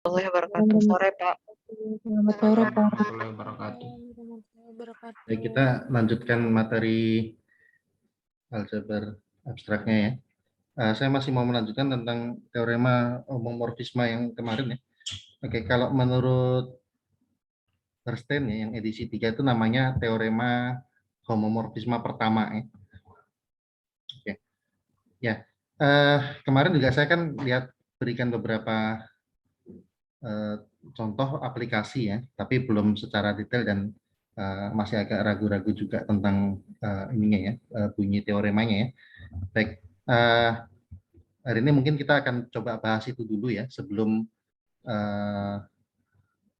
Warahmatullahi wabarakatuh. Sore, Pak. Selamat sore, Pak. Warahmatullahi wabarakatuh. Baik, kita lanjutkan materi aljabar abstraknya ya. Saya masih mau melanjutkan tentang teorema homomorfisme yang kemarin ya. Oke, kalau menurut Bernstein ya, yang edisi 3 itu namanya teorema homomorfisme pertama ya. Oke. Ya. Kemarin juga saya kan lihat berikan beberapa contoh aplikasi ya, tapi belum secara detail dan masih agak ragu-ragu juga tentang ininya ya, bunyi teoremanya ya. Baik, hari ini mungkin kita akan coba bahas itu dulu ya, sebelum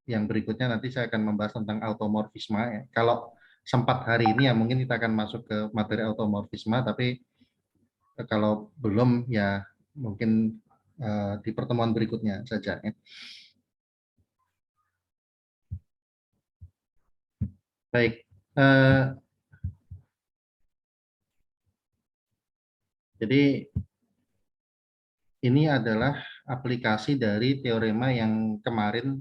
yang berikutnya nanti saya akan membahas tentang automorfisme ya. Kalau sempat hari ini ya mungkin kita akan masuk ke materi automorfisme, tapi kalau belum ya mungkin di pertemuan berikutnya saja ya. Baik, jadi ini adalah aplikasi dari teorema yang kemarin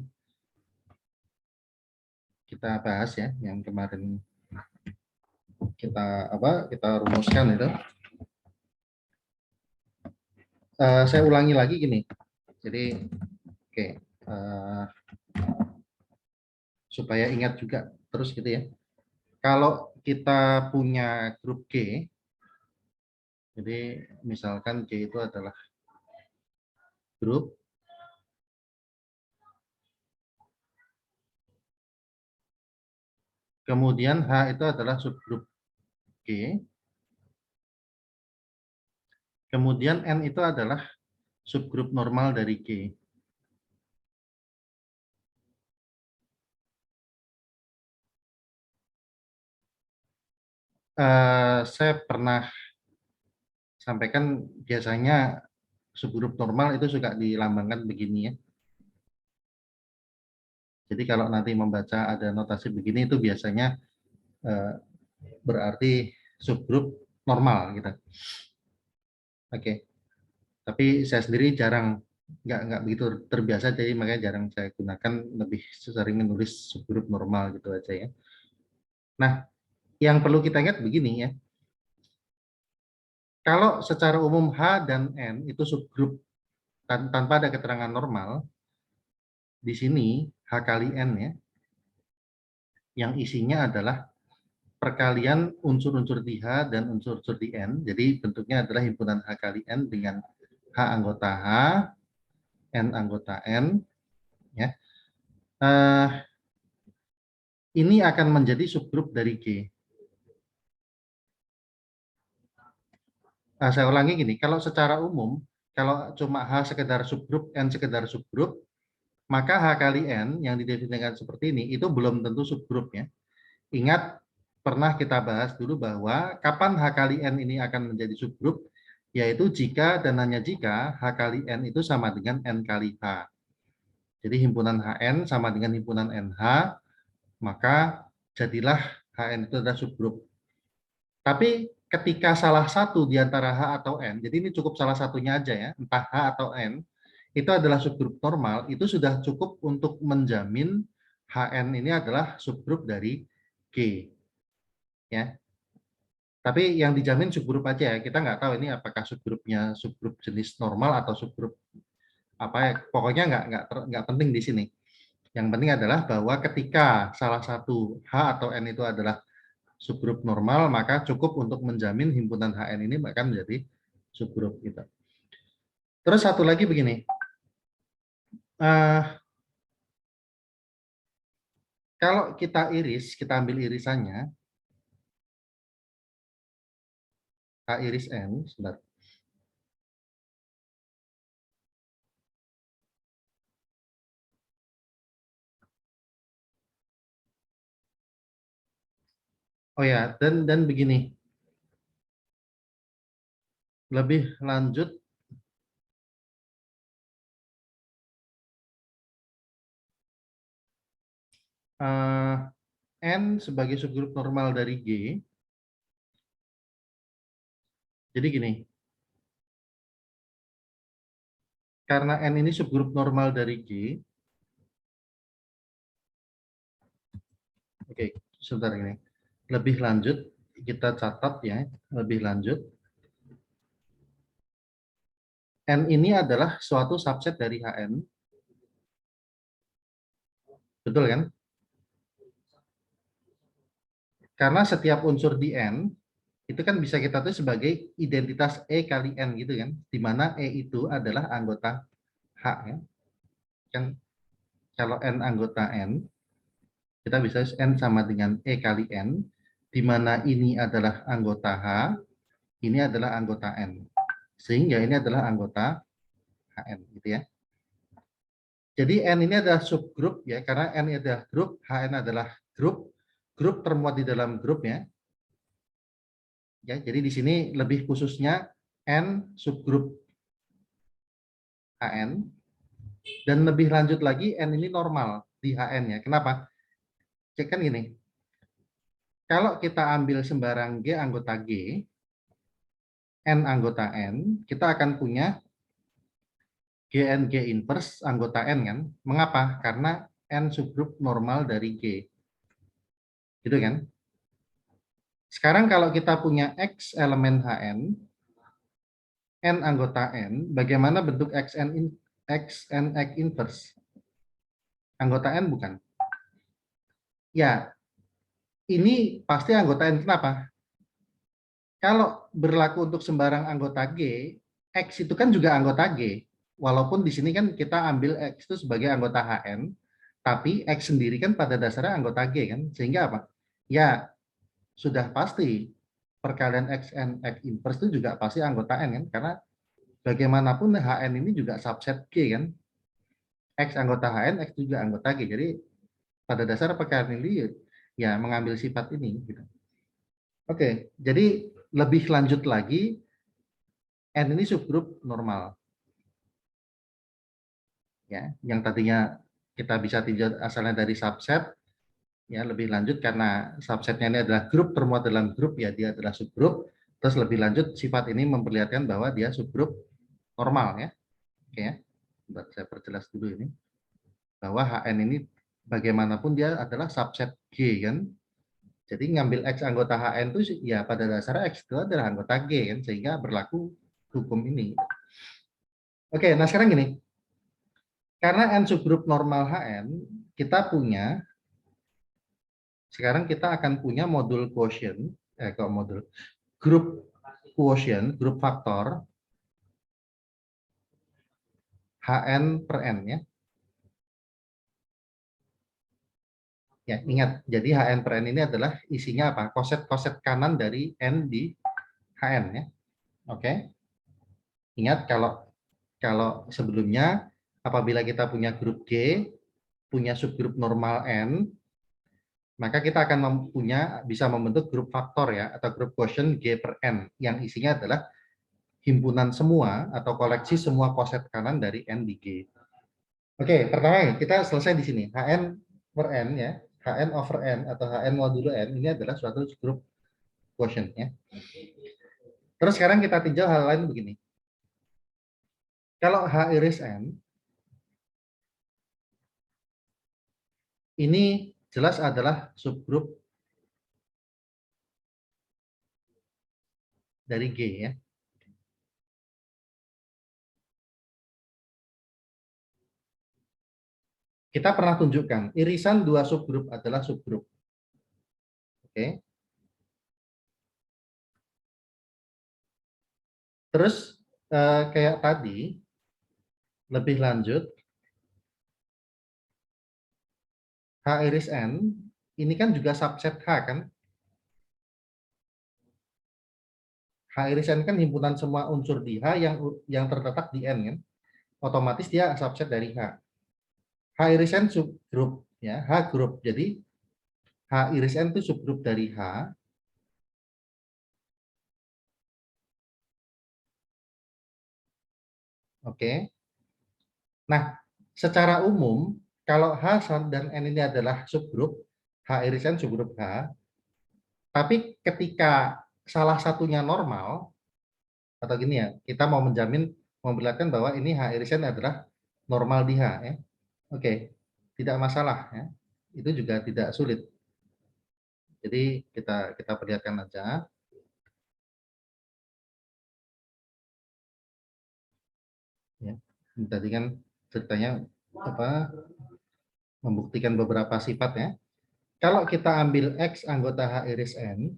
kita bahas ya, yang kemarin kita rumuskan itu. Saya ulangi lagi gini. Jadi oke, supaya ingat juga terus gitu ya. Kalau kita punya grup G, jadi misalkan G itu adalah grup, kemudian H itu adalah subgrup G, kemudian N itu adalah subgrup normal dari G. Saya pernah sampaikan biasanya subgrup normal itu suka dilambangkan begini ya. Jadi kalau nanti membaca ada notasi begini itu biasanya berarti subgrup normal gitu. Oke. Tapi saya sendiri jarang nggak begitu terbiasa, jadi makanya jarang saya gunakan, lebih sering menulis subgrup normal gitu aja ya. Nah, yang perlu kita ingat begini ya. Kalau secara umum H dan N itu subgrup tanpa ada keterangan normal, di sini H kali N ya, yang isinya adalah perkalian unsur-unsur di H dan unsur-unsur di N. Jadi bentuknya adalah himpunan H kali N dengan H anggota H, N anggota N. Ya. Ini akan menjadi subgrup dari G. Saya ulangi gini, kalau secara umum, kalau cuma H sekedar subgrup, N sekedar subgrup, maka H kali N yang didefinisikan seperti ini, itu belum tentu subgrupnya. Ingat, pernah kita bahas dulu bahwa kapan H kali N ini akan menjadi subgrup, yaitu jika dan hanya jika H kali N itu sama dengan N kali H. Jadi himpunan HN sama dengan himpunan NH, maka jadilah HN itu adalah subgrup. Tapi ketika salah satu di antara H atau N, jadi ini cukup salah satunya aja ya, entah H atau N, itu adalah subgrup normal, itu sudah cukup untuk menjamin HN ini adalah subgrup dari G. Ya. Tapi yang dijamin subgrup aja ya, kita nggak tahu ini apakah subgrupnya subgrup jenis normal atau subgrup apa ya, pokoknya nggak penting di sini. Yang penting adalah bahwa ketika salah satu H atau N itu adalah subgrup normal, maka cukup untuk menjamin himpunan HN ini akan menjadi subgrup gitu. Terus satu lagi begini, kalau kita iris, kita ambil irisannya, H iris N, sebentar. Oh ya, dan begini, lebih lanjut, N sebagai subgrup normal dari G. Jadi gini, karena N ini subgrup normal dari G, Oke, sebentar ini. Lebih lanjut kita catat ya, lebih lanjut. N ini adalah suatu subset dari Hn. Betul kan? Karena setiap unsur di N itu kan bisa kita tulis sebagai identitas E kali N gitu kan, di mana E itu adalah anggota H ya. Kan kalau N anggota N, kita bisa N sama dengan E kali N, di mana ini adalah anggota H, ini adalah anggota N. Sehingga ini adalah anggota HN gitu ya. Jadi N ini adalah subgrup ya, karena N ini adalah grup, HN adalah grup, grup termuat di dalam grup ya. Ya, jadi di sini lebih khususnya N subgrup HN, dan lebih lanjut lagi N ini normal di HN ya. Kenapa? Cek kan gini, kalau kita ambil sembarang G anggota G, N anggota N, kita akan punya GN G inverse anggota N kan. Mengapa? Karena N subgrup normal dari G. Gitu kan? Sekarang kalau kita punya X elemen HN, N anggota N, bagaimana bentuk XN X inverse? Anggota N bukan? Ya, ini pasti anggota N. Kenapa? Kalau berlaku untuk sembarang anggota G, X itu kan juga anggota G. Walaupun di sini kan kita ambil X itu sebagai anggota HN, tapi X sendiri kan pada dasarnya anggota G kan. Sehingga apa? Ya, sudah pasti perkalian XN X inverse itu juga pasti anggota N kan. Karena bagaimanapun HN ini juga subset G kan. X anggota HN, X juga anggota G. Jadi pada dasar perkalian ini ya mengambil sifat ini. Gitu. Oke, jadi lebih lanjut lagi, N ini subgrup normal. Ya, yang tadinya kita bisa tinjau asalnya dari subset, ya lebih lanjut karena subsetnya ini adalah grup termuat dalam grup, ya dia adalah subgrup. Terus lebih lanjut sifat ini memperlihatkan bahwa dia subgrup normal ya. Oke ya, buat saya perjelas dulu ini bahwa HN ini bagaimanapun dia adalah subset G kan. Jadi ngambil X anggota HN itu ya pada dasarnya X itu adalah anggota G kan, sehingga berlaku hukum ini. Oke, nah sekarang gini. Karena N subgrup normal HN, kita punya, sekarang kita akan punya modul quotient, kalau modul grup quotient, grup faktor HN per N ya. Ya, ingat, jadi HN per N ini adalah isinya apa? Koset-koset kanan dari N di HN ya. Oke. Ingat kalau sebelumnya apabila kita punya grup G, punya subgrup normal N, maka kita akan bisa membentuk grup faktor ya, atau grup quotient G per N, yang isinya adalah himpunan semua atau koleksi semua koset kanan dari N di G. Oke, pertama kita selesai di sini. HN per N ya, HN over N atau HN modulo N ini adalah suatu grup quotient ya. Terus sekarang kita tinjau hal lain begini. Kalau H iris N ini jelas adalah subgrup dari G ya. Kita pernah tunjukkan irisan dua subgrup adalah subgrup. Oke. Terus kayak tadi lebih lanjut H iris N ini kan juga subset H kan. H iris N kan himpunan semua unsur di H yang terletak di N kan. Otomatis dia subset dari H. H iris N subgrup ya, H grup. Jadi H iris N itu subgrup dari H. Oke. Nah, secara umum kalau H dan N ini adalah subgrup, H iris N subgrup H, tapi ketika salah satunya normal, atau gini ya, kita mau menjamin, memperlihatkan bahwa ini H iris N adalah normal di H ya. Oke, tidak masalah ya. Itu juga tidak sulit. Jadi kita perlihatkan aja. Ya, tadi kan ceritanya apa? Membuktikan beberapa sifat ya. Kalau kita ambil X anggota H iris N,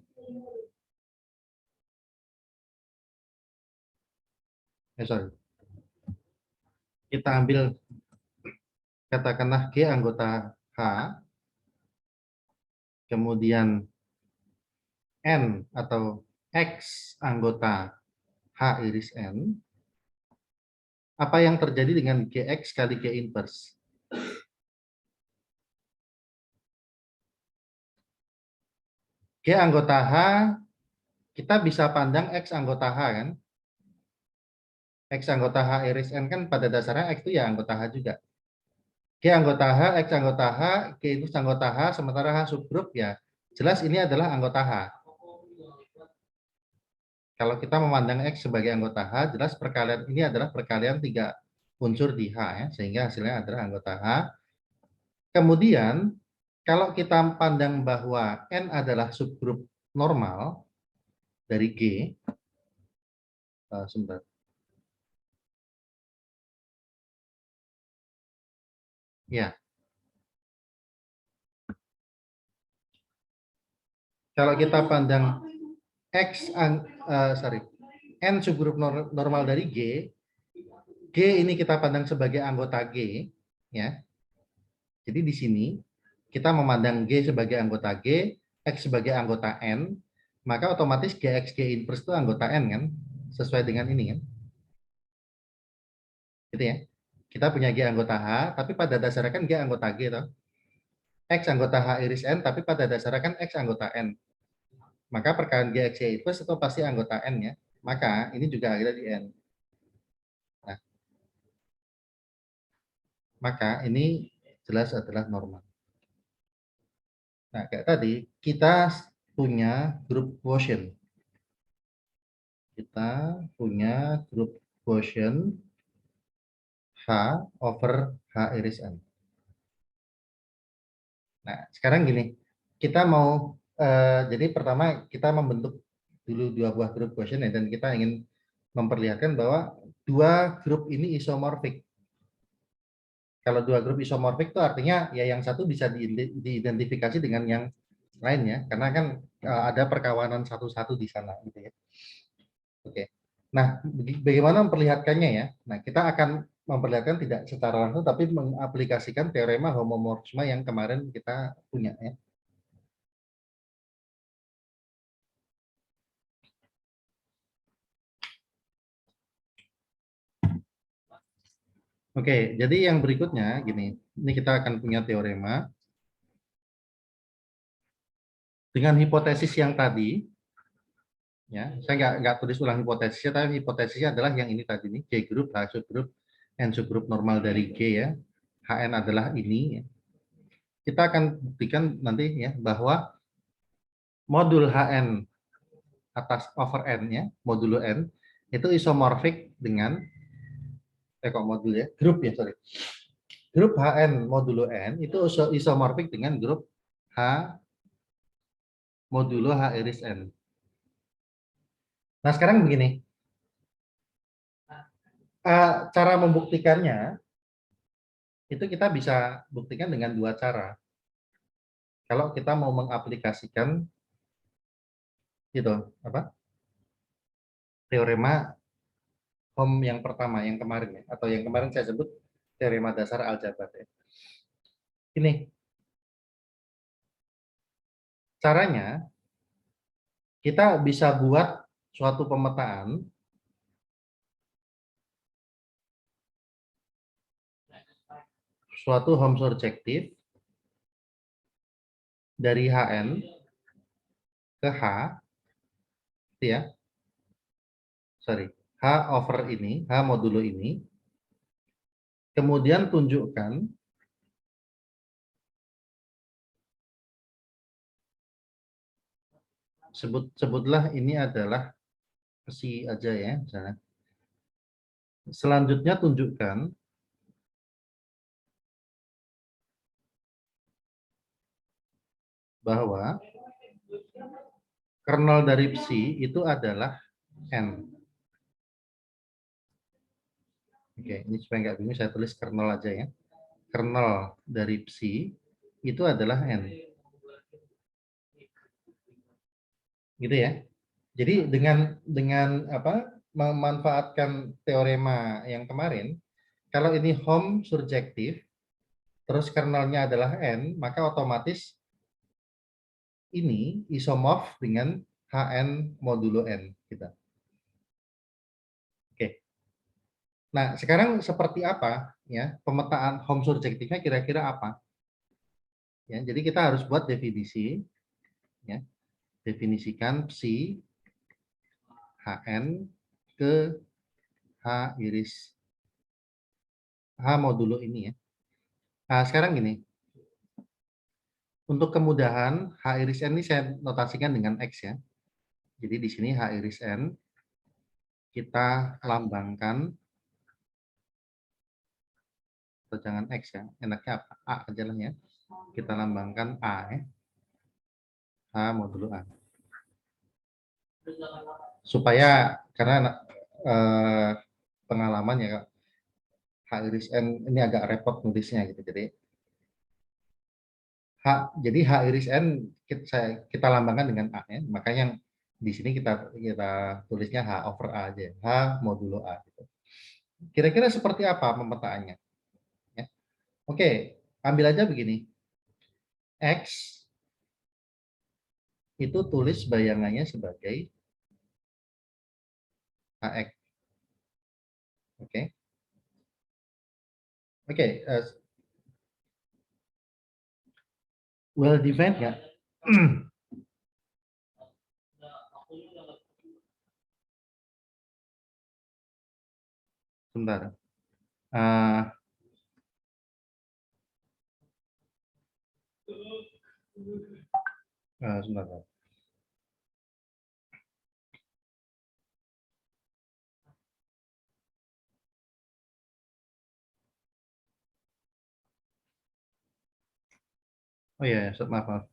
sorry, kita ambil katakanlah G anggota H, kemudian N atau X anggota H iris N, apa yang terjadi dengan GX kali G inverse? G anggota H, kita bisa pandang X anggota H kan? X anggota H iris N kan pada dasarnya X itu ya anggota H juga. G anggota H, X anggota H, G itu anggota H, sementara H subgrup ya. Jelas ini adalah anggota H. Kalau kita memandang X sebagai anggota H, jelas perkalian ini adalah perkalian 3 unsur di H ya, sehingga hasilnya adalah anggota H. Kemudian kalau kita pandang bahwa N adalah subgrup normal dari G, sebentar. Ya, kalau kita pandang N subgrup normal dari G, G ini kita pandang sebagai anggota G, ya. Jadi di sini kita memandang G sebagai anggota G, X sebagai anggota N, maka otomatis GX G inverse itu anggota N kan, sesuai dengan ini kan. Gitu ya. Kita punya G anggota H, tapi pada dasarnya kan G anggota G toh. X anggota H iris N, tapi pada dasarnya kan X anggota N. Maka perkalian GX G inverse itu pasti anggota N ya. Maka ini juga ada di N. Nah, maka ini jelas adalah normal. Nah, kayak tadi, kita punya grup quotient. Kita punya grup quotient H over H iris N. Nah, sekarang gini, kita mau, jadi pertama kita membentuk dulu dua buah grup quotient ya, dan kita ingin memperlihatkan bahwa dua grup ini isomorfik. Kalau dua grup isomorfik itu artinya ya yang satu bisa diidentifikasi dengan yang lainnya, karena kan ada perkawanan satu-satu di sana gitu ya. Oke. Nah, bagaimana memperlihatkannya ya? Nah, kita akan memperlihatkan tidak secara langsung tapi mengaplikasikan teorema homomorfisme yang kemarin kita punya ya. Oke, jadi yang berikutnya gini, ini kita akan punya teorema dengan hipotesis yang tadi, ya. Saya nggak tulis ulang hipotesisnya, tapi hipotesisnya adalah yang ini tadi nih, G grup, H subgrup, N subgrup normal dari G ya, HN adalah ini. Ya. Kita akan buktikan nanti ya bahwa modul HN atas over N ya, modulo N itu isomorfik dengan kok modul ya, grup ya sorry. Grup HN modulo N itu isomorfik dengan grup H modulo H iris N. Nah sekarang begini, cara membuktikannya itu kita bisa buktikan dengan dua cara. Kalau kita mau mengaplikasikan itu apa teorema Ohm yang pertama yang kemarin ya, atau yang kemarin saya sebut teorema dasar aljabar ya. Ini caranya kita bisa buat suatu pemetaan suatu Hom surjektif dari HN ke H ya sorry H over ini H modulo ini kemudian tunjukkan sebutlah ini adalah si aja ya misalnya. Selanjutnya tunjukkan bahwa kernel dari psi itu adalah n. Oke, ini supaya nggak bingung saya tulis kernel aja ya. Kernel dari psi itu adalah n. Gitu ya. Jadi dengan apa memanfaatkan teorema yang kemarin, kalau ini home surjektif, terus kernelnya adalah n, maka otomatis ini isomorf dengan Hn modulo n kita. Oke. Nah, sekarang seperti apa ya pemetaan home surjektifnya kira-kira apa? Ya, jadi kita harus buat definisi ya. Definisikan psi Hn ke H iris H modulo ini ya. Nah, sekarang gini. Untuk kemudahan H iris n ini saya notasikan dengan X ya. Jadi di sini H iris n kita lambangkan, atau jangan X ya, enaknya apa? A aja lah ya. Kita lambangkan A ya. H modulo A. Supaya karena pengalaman ya H iris n ini agak repot nulisnya gitu. Jadi H iris n kita lambangkan dengan A ya. Makanya yang di sini kita tulisnya H over A aja. H modulo A gitu. Kira-kira seperti apa pemetaannya? Ya. Oke, ambil aja begini. X itu tulis bayangannya sebagai AX. Oke. Oke, well defined nggak? Sebentar. Sebentar. Oh iya, maaf.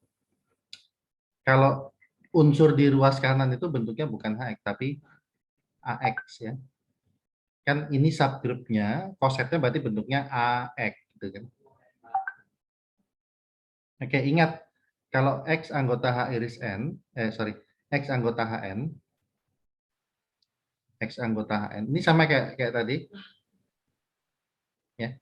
Kalau unsur di ruas kanan itu bentuknya bukan HX, tapi AX ya. Kan ini subgrupnya, kosetnya berarti bentuknya AX gitu kan. Oke, ingat kalau X anggota H iris N, X anggota HN, X anggota HN, ini sama kayak tadi, ya.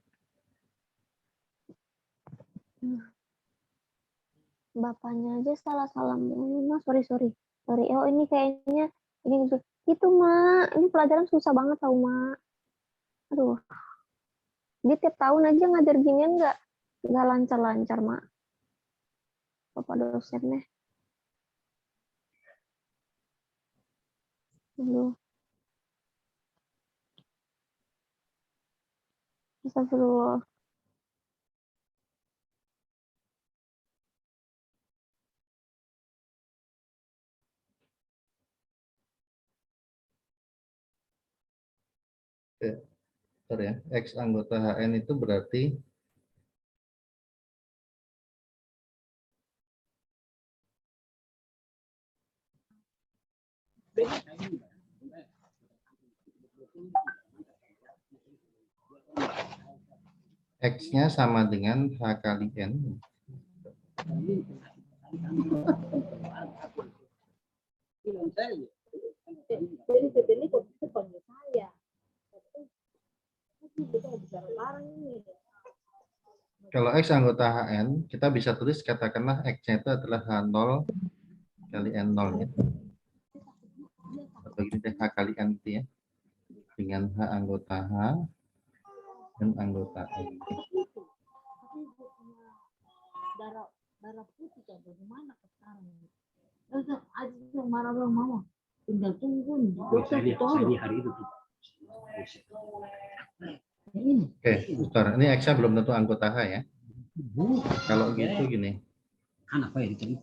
Bapaknya aja salah-salah mulu. Sorry. Oh ini kayaknya ini itu mak. Ini pelajaran susah banget tau mak. Aduh. Dia tiap tahun aja ngajar ginian nggak lancar-lancar mak. Bapak dosennya. Aduh. Astagfirullah. Sorry ya, X anggota HN itu berarti X-nya sama dengan H kali N. Kalau X anggota HN, kita bisa tulis katakanlah X-nya itu adalah H0 kali N0 ya. Atau gini deh, H kali N itu ya. Dengan H anggota H dan anggota N. Darah putih kan bagaimana sekarang? Aziz yang marah bilang mama, tinggal tunggu dokter saya hari itu. Oke, bentar. Ini X-nya belum tentu anggota H ya. Kalau gitu gini. Kan apa ya dicari?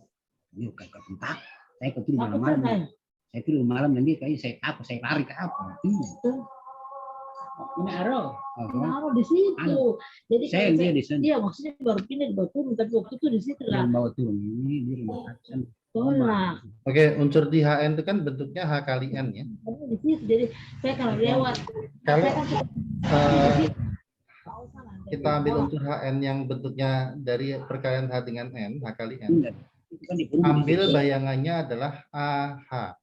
Ini kayak kepentak. Saya kecil malam-malam. Saya tidur malam nanti kayak saya lari ke apa? Ini Aro. Naruh di situ. Jadi Saya kalau dia di sana. iya maksudnya baru pindah di Batu, tapi waktu itu di situ lah. Yang bawa turun ini di rumah Hudson. Tolak. Oke, unsur di HN itu kan bentuknya H kali N ya. Karena di situ. Jadi saya kalau lewat. Kalau saya kan suka eh, di situ. Tahu sana, kita ambil unsur HN yang bentuknya dari perkalian H dengan N, H kali N. Itu kan di perumahan. Ambil bayangannya adalah AH.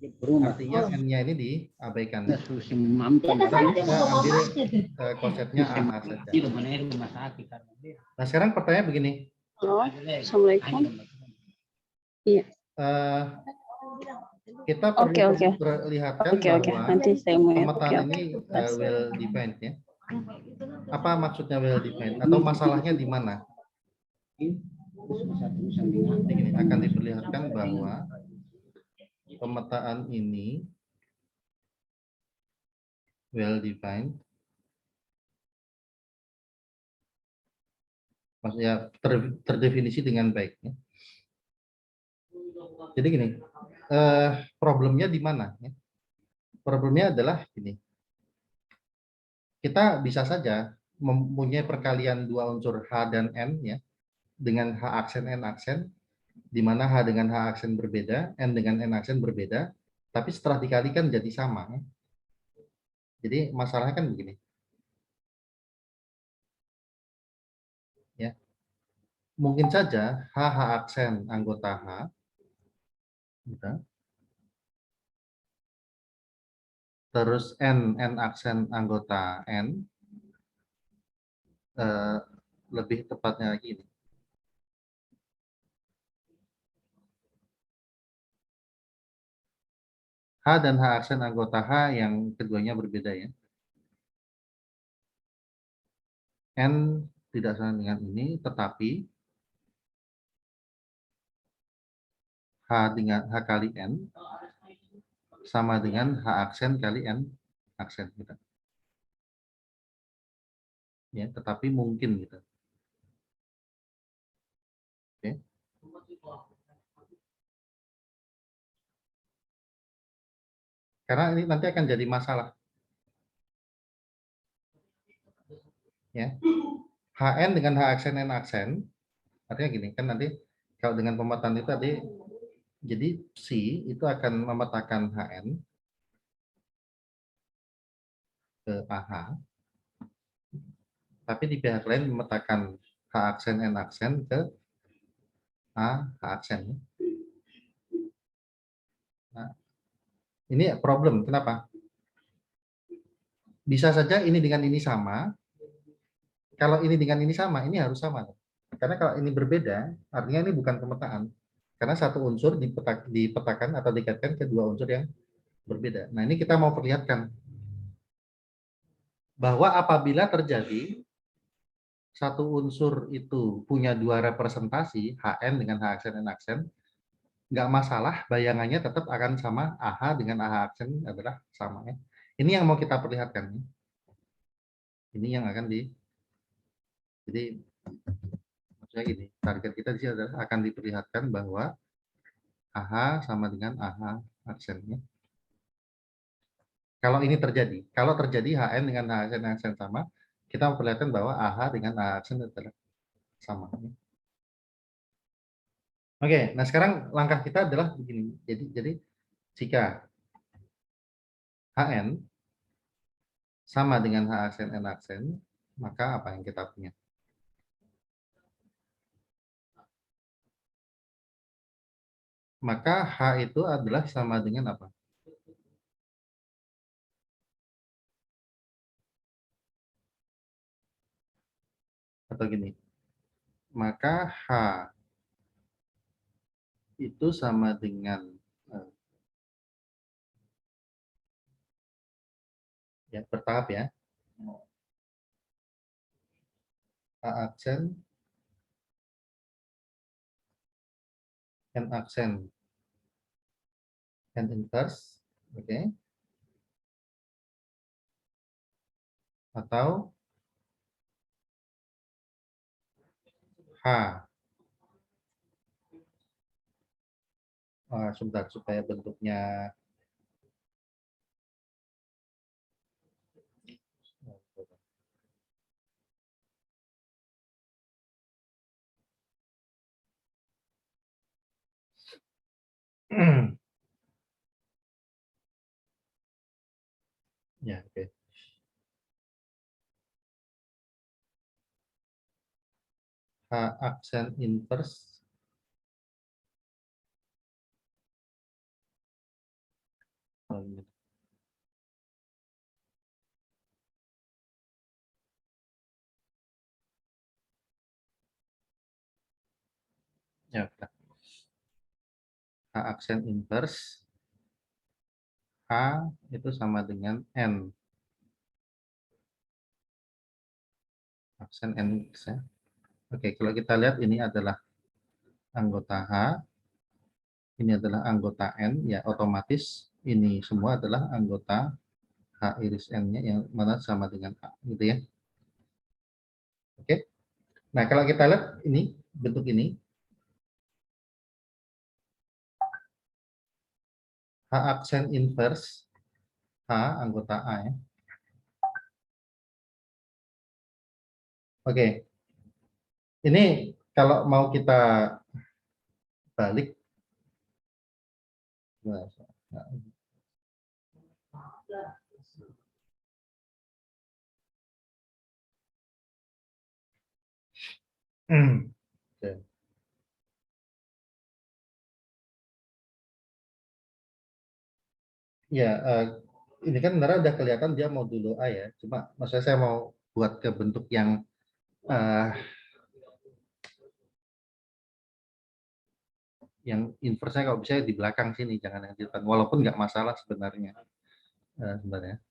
Di perumahan. Artinya N-nya ini diabaikan. Nah, susah mampu. Ya, kesana dia Kita mau ambil mamanya. konsepnya AH saja. Di rumah sakit karena dia. Nah, sekarang pertanyaan begini. Halo, Assalamualaikum. Iya. Eh, kita perlu Oke. perlihatkan Oke. bahwa Nanti saya mau ya. pemetaan Oke. ini well defined ya. Apa maksudnya well defined? Atau masalahnya di mana? Jadi gini, akan diperlihatkan bahwa pemetaan ini well defined, maksudnya terdefinisi dengan baik. Ya. Jadi gini, problemnya di mana? Ya? Problemnya adalah gini, kita bisa saja mempunyai perkalian dua unsur H dan N ya, dengan H aksen N aksen, di mana H dengan H aksen berbeda, N dengan N aksen berbeda, tapi setelah dikalikan jadi sama. Ya. Jadi masalahnya kan begini. Ya. Mungkin saja H aksen anggota H, gitu. Terus N aksen anggota N, lebih tepatnya lagi ini. H dan H aksen anggota H yang keduanya berbeda ya. N tidak sama dengan ini, tetapi H dengan H kali N sama dengan H aksen kali N aksen gitu. Ya, tetapi mungkin gitu. Oke. Karena ini nanti akan jadi masalah. Ya. HN dengan H aksen N aksen, artinya gini, kan nanti kalau dengan pemetaan itu tadi, jadi C itu akan memetakan HN ke AH, tapi di pihak lain memetakan H aksen N aksen ke A H aksen. Nah, ini problem, kenapa? Bisa saja ini dengan ini sama, kalau ini dengan ini sama, ini harus sama. Karena kalau ini berbeda, artinya ini bukan pemetaan. Karena satu unsur dipetakan atau dikaitkan ke dua unsur yang berbeda. Nah, ini kita mau perlihatkan bahwa apabila terjadi satu unsur itu punya dua representasi, HN dengan H aksen N aksen, nggak masalah, bayangannya tetap akan sama, AH dengan AH aksen adalah sama. Ya. Ini yang mau kita perlihatkan. Ini yang akan jadi maksudnya gini, target kita di sini adalah akan diperlihatkan bahwa AH sama dengan AH aksennya. Kalau ini terjadi, kalau terjadi HN dengan H aksen sama, kita memperlihatkan bahwa AH dengan AH aksen adalah sama. Oke, nah sekarang langkah kita adalah begini. Jadi jika HN sama dengan H aksen N aksen, maka apa yang kita punya? Maka H itu adalah sama dengan apa? Atau gini, maka H itu sama dengan ya bertahap ya. A aksen N aksen N inverse, oke. Atau H. Sebentar supaya bentuknya Ya, oke. H aksen inverse. Oh, ini. Ya, udah. H aksen inverse. H itu sama dengan N. Aksen N. Ya. Oke, kalau kita lihat ini adalah anggota H, ini adalah anggota N, ya otomatis ini semua adalah anggota H iris N-nya yang mana sama dengan H, gitu ya. Oke. Nah, kalau kita lihat ini bentuk ini, H aksen inverse, H anggota A ya. Oke. Ini kalau mau kita balik, nah, oke. Ya, ini kan sebenarnya udah kelihatan dia modulo A ya. Cuma maksudnya saya mau buat ke bentuk yang inverse-nya kalau bisa di belakang sini, jangan yang di depan. Walaupun nggak masalah sebenarnya. Sebenarnya.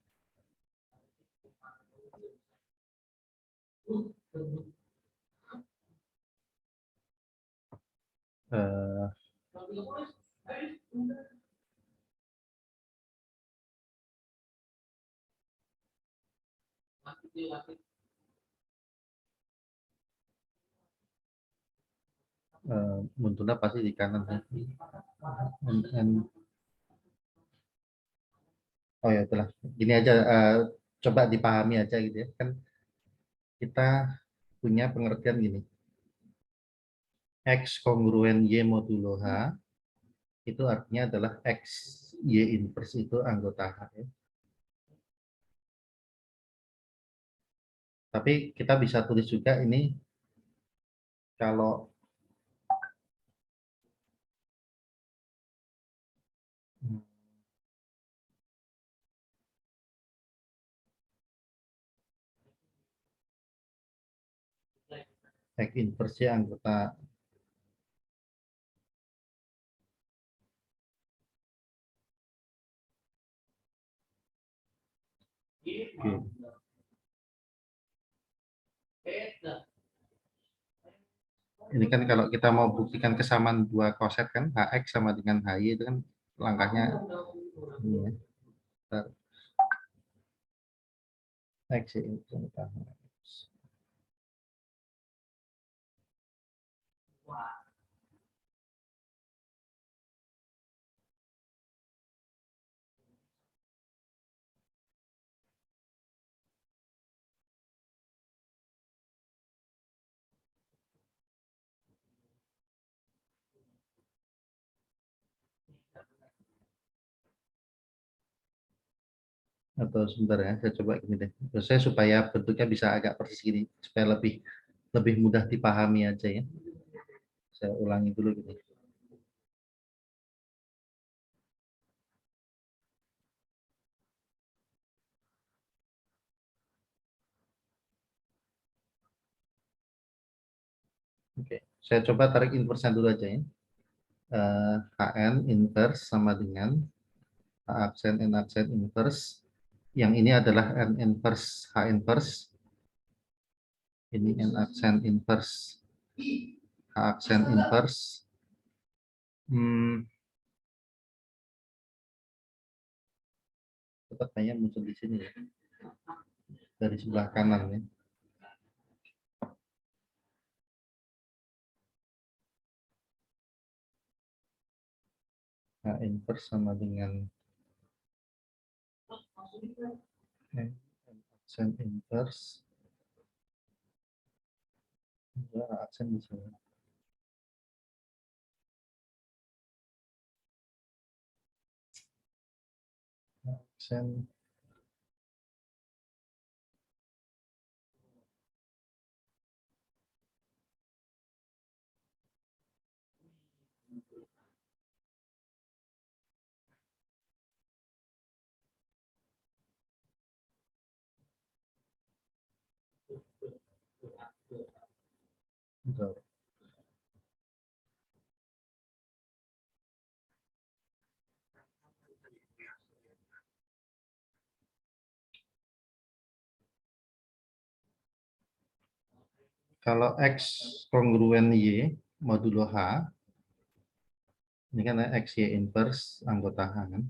Munculnya pasti di kanan ya. Oh ya itulah, gini aja, coba dipahami aja gitu ya. Kan kita punya pengertian gini, X kongruen Y modulo H, itu artinya adalah X Y inverse itu anggota H ya. Tapi kita bisa tulis juga ini kalau X inverse anggota Oke. Ini kan kalau kita mau buktikan kesamaan dua koset kan, HX sama dengan HY itu kan langkahnya ini ya. Bentar. X itu atau sebentar ya, saya coba gini deh. Saya supaya bentuknya bisa agak persis gini, supaya lebih lebih mudah dipahami aja ya. Saya ulangi dulu gitu. Oke, saya coba tarik inverse dulu aja ya. HN inverse sama dengan H aksen N aksen inverse. Yang ini adalah N inverse H inverse. Ini N aksen inverse H aksen inverse. Tetap kayaknya muncul di sini ya, dari sebelah kanan ya. H inverse sama dengan aksen inverse. Ya, aksen di sini. aksen Bentar. Kalau X kongruen Y modulo H, ini kan X, Y inverse anggota H kan.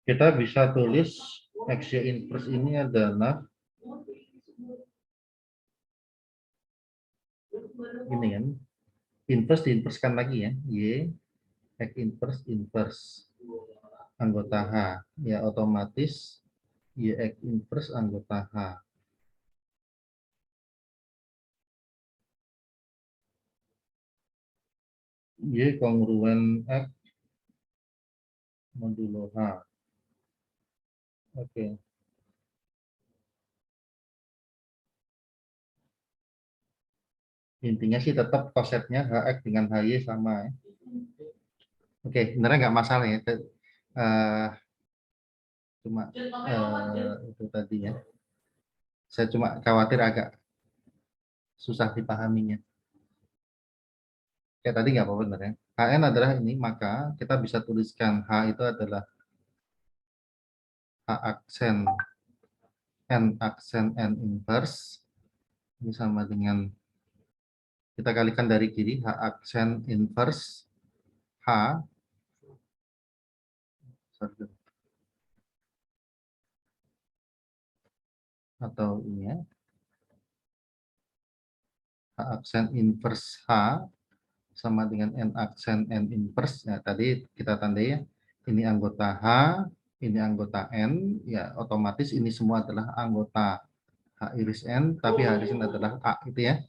Kita bisa tulis X, Y inverse ini adalah ini kan, inverse diinverskan lagi ya, Y, X inverse, inverse anggota H, ya otomatis Y X inverse anggota H. Y kongruen X modulo H. Oke. Intinya sih tetap konsepnya HX dengan HY sama ya. Oke, sebenarnya nggak masalah ya. Cuma itu tadi ya. Saya cuma khawatir agak susah dipahaminya. Kayak tadi nggak apa-apa sebenarnya. HN adalah ini, maka kita bisa tuliskan H itu adalah H aksen N inverse. Ini sama dengan, kita kalikan dari kiri, H aksen inverse H. Atau ini ya. H aksen inverse H sama dengan N aksen N inverse. Ya, tadi kita tandai ya. Ini anggota H, ini anggota N, ya otomatis ini semua adalah anggota H iris N, tapi H iris N adalah A, gitu ya.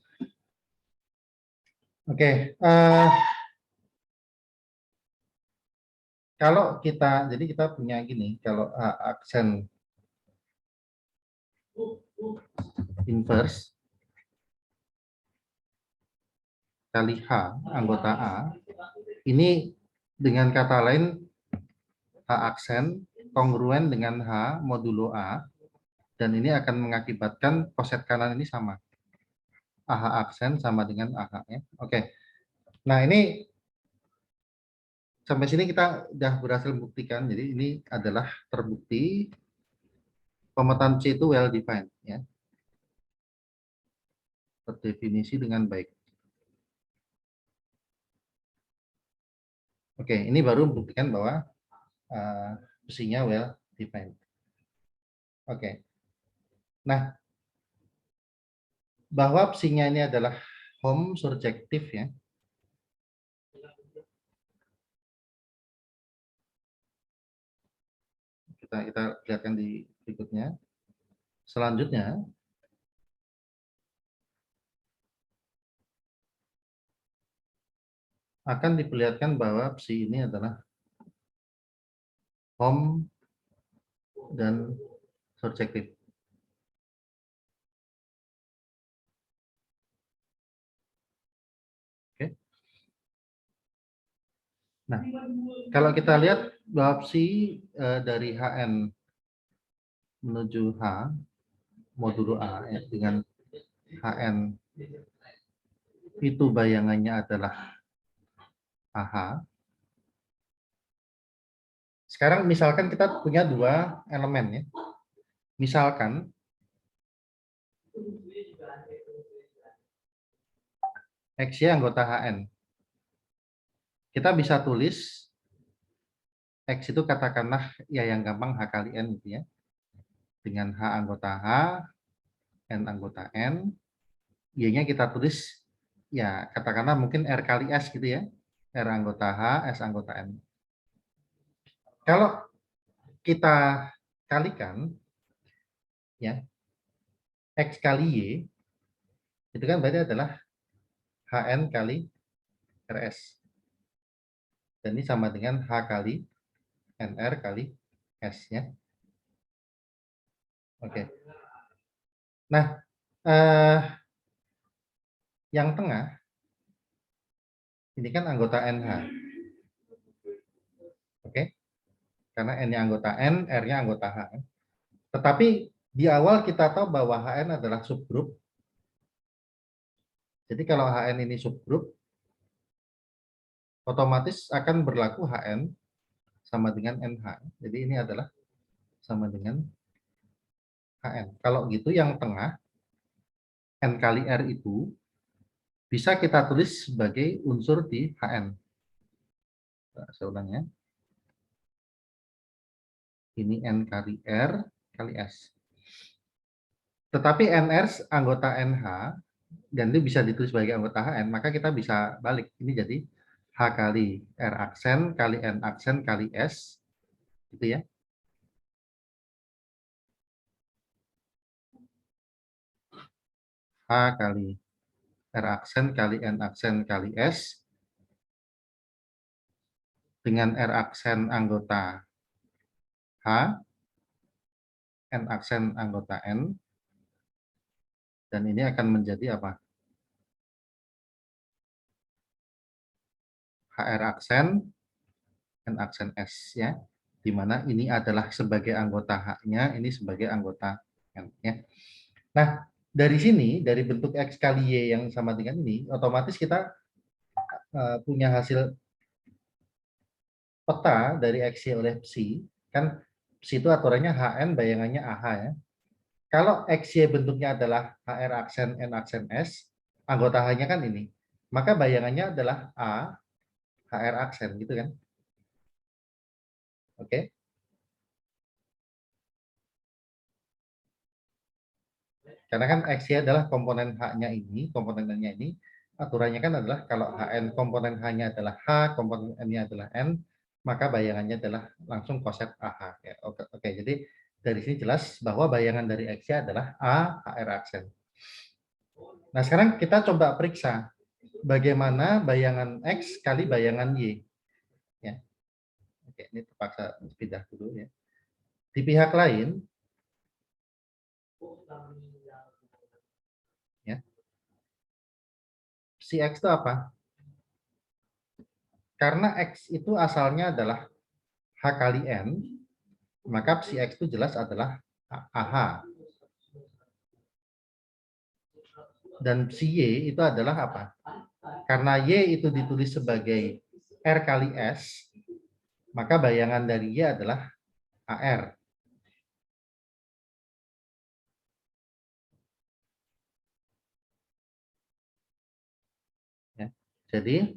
Oke, kalau kita, jadi kita punya gini, kalau H aksen inverse kali H anggota A, ini dengan kata lain H aksen kongruen dengan H modulo A, dan ini akan mengakibatkan koset kanan ini sama. AH aksen sama dengan AH ya. Oke. Nah, ini sampai sini kita sudah berhasil membuktikan. Jadi ini adalah terbukti pemetaan C itu well defined ya. Terdefinisi dengan baik. Oke, ini baru membuktikan bahwa fungsinya well defined. Oke. Nah, bahwa psinya ini adalah home surjektif ya. Kita lihatkan di berikutnya. Selanjutnya, akan diperlihatkan bahwa psi ini adalah home dan surjektif. Oke. Nah, kalau kita lihat bahwa psi dari HN menuju H modulo A ya, dengan HN itu bayangannya adalah AH. Sekarang misalkan kita punya dua elemen ya. Misalkan XY anggota HN. Kita bisa tulis X itu katakanlah ya yang gampang H kali N gitu ya. Dengan H anggota H, N anggota N, Y-nya kita tulis ya katakanlah mungkin R kali S gitu ya. R anggota H, S anggota N. Kalau kita kalikan ya X kali Y itu kan berarti adalah HN kali RS. Dan ini sama dengan H kali NR kali S ya. Oke. Nah, yang tengah ini kan anggota NH. Oke. Karena N-nya anggota N, R-nya anggota H. Tetapi di awal kita tahu bahwa HN adalah subgrup. Jadi kalau HN ini subgrup, otomatis akan berlaku HN sama dengan NH. Jadi ini adalah sama dengan HN. Kalau gitu yang tengah, N kali R itu bisa kita tulis sebagai unsur di HN. Nah, saya ulang ya. Ini N kali R kali S. Tetapi NR anggota NH, dan ini bisa ditulis sebagai anggota HN, maka kita bisa balik. Ini jadi H kali R aksen kali N aksen kali S. Gitu ya. H kali R aksen kali N aksen kali S dengan R aksen anggota H, N aksen anggota N, dan ini akan menjadi apa? HR aksen, N aksen S ya, di mana ini adalah sebagai anggota H-nya, ini sebagai anggota N ya. Nah, dari sini, dari bentuk X kali Y yang sama dengan ini, otomatis kita punya hasil peta dari X, Y oleh psi, kan psi itu aturannya HN, bayangannya AH ya. Kalau XY bentuknya adalah HR aksen N aksen S, anggota H-nya kan ini. Maka bayangannya adalah A, HR aksen gitu kan. Oke. Karena kan XY adalah komponen H-nya ini, komponen N-nya ini. Aturannya kan adalah kalau HN komponen H-nya adalah H, komponen N-nya adalah N, maka bayangannya adalah langsung koset AH. Ya, oke, jadi dari sini jelas bahwa bayangan dari XY adalah A, HR aksen. Nah, sekarang kita coba periksa bagaimana bayangan X kali bayangan Y. Ya. Oke, ini terpaksa pindah dulu ya. Di pihak lain, ya, si X itu apa? Karena X itu asalnya adalah H kali N, maka si X itu jelas adalah AH. Dan si Y itu adalah apa? Karena Y itu ditulis sebagai R kali S, maka bayangan dari Y adalah AR. Ya. Jadi,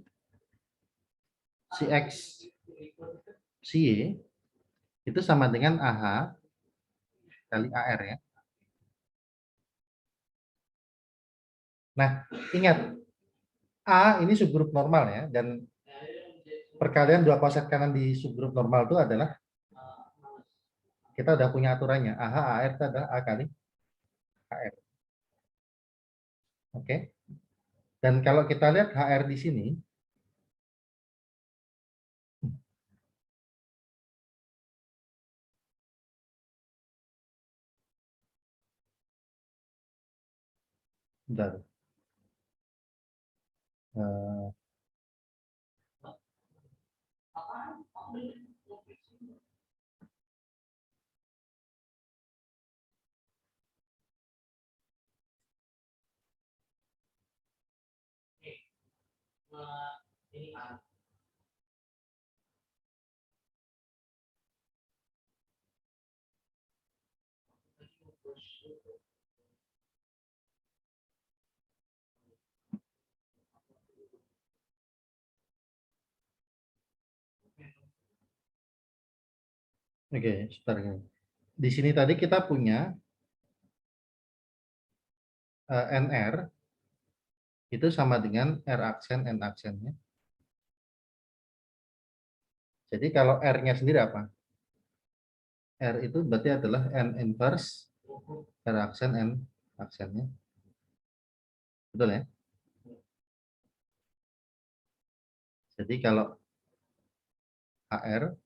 si X, si Y itu sama dengan AH kali AR ya. Nah, ingat, A ini subgrup normal ya, dan perkalian dua koset kanan di subgrup normal itu adalah kita udah punya aturannya. AH, AR itu adalah A kali HR. Oke. Dan kalau kita lihat HR di sini, bentar. Oke, sebentar. Di sini tadi kita punya NR itu sama dengan R aksen N aksennya. Jadi kalau R-nya sendiri apa? R itu berarti adalah N inverse R aksen N aksennya. Betul ya? Jadi kalau HR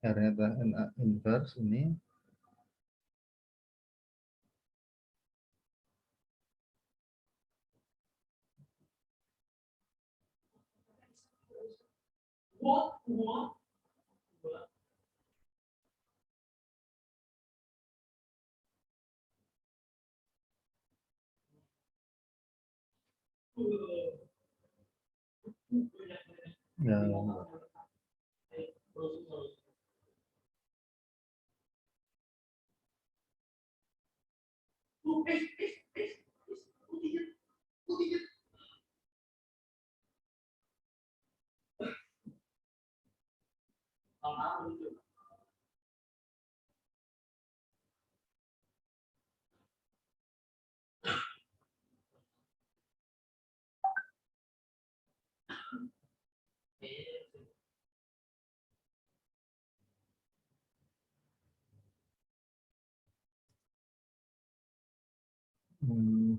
R-nya adalah N inverse ini. Ya, hmm,